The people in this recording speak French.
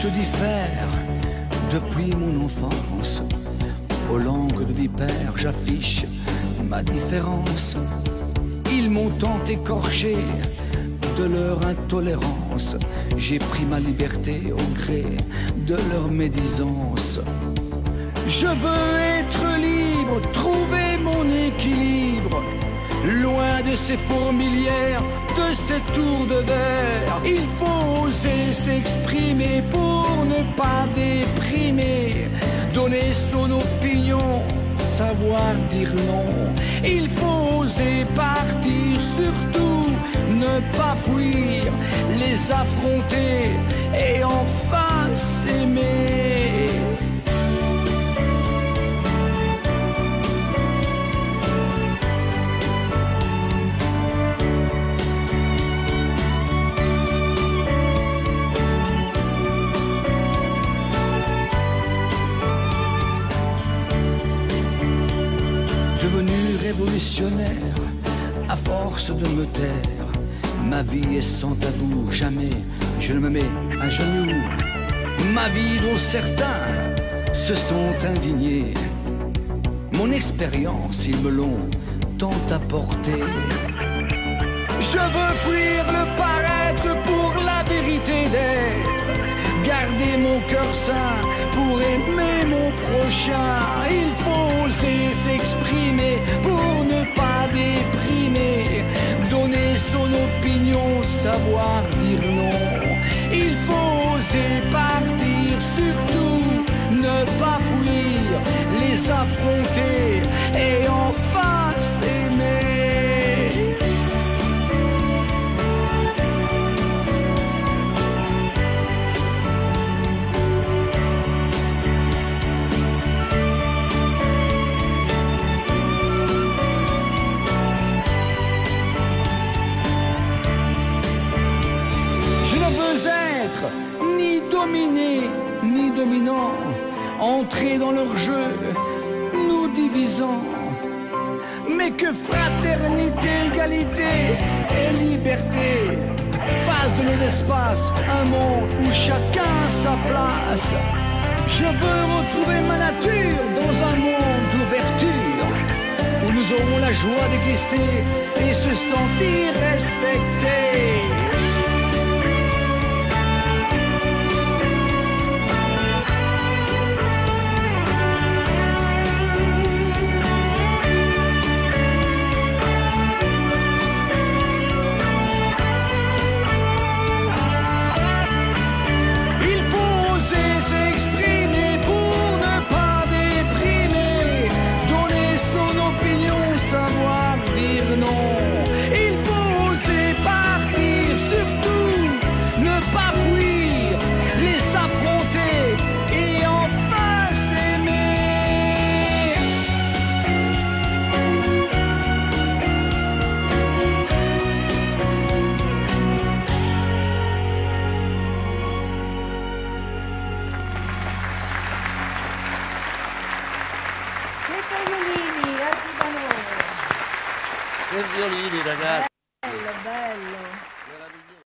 te diffère depuis mon enfance. Aux langues de vipère, j'affiche ma différence. Ils m'ont tant écorché de leur intolérance. J'ai pris ma liberté au gré de leur médisance. Je veux être libre, trouver mon équilibre, loin de ces fourmilières, de ces tours de verre. Il faut oser s'exprimer pour ne pas déprimer, donner son opinion, savoir dire non. Il faut oser partir, surtout ne pas fuir, les affronter et enfin s'aimer. Devenu révolutionnaire, à force de me taire, ma vie est sans tabou, jamais je ne me mets à genoux. Ma vie dont certains se sont indignés, mon expérience ils me l'ont tant apporté. Je veux fuir le paraître pour la vérité d'être, garder mon cœur sain pour aimer mon prochain. Il faut oser s'exprimer pour ne pas déprimer, donner son opinion, savoir dire non. Il faut oser partir, surtout ne pas fuir, les affronter et enfin s'aimer. Ni dominé, ni dominant, entrer dans leur jeu, nous divisant. Mais que fraternité, égalité et liberté fassent de nos espaces un monde où chacun a sa place. Je veux retrouver ma nature dans un monde d'ouverture, où nous aurons la joie d'exister et se sentir respectés. Il faut oser partir, surtout ne pas fuir, les affronter et enfin s'aimer. Che violini, ragazzi.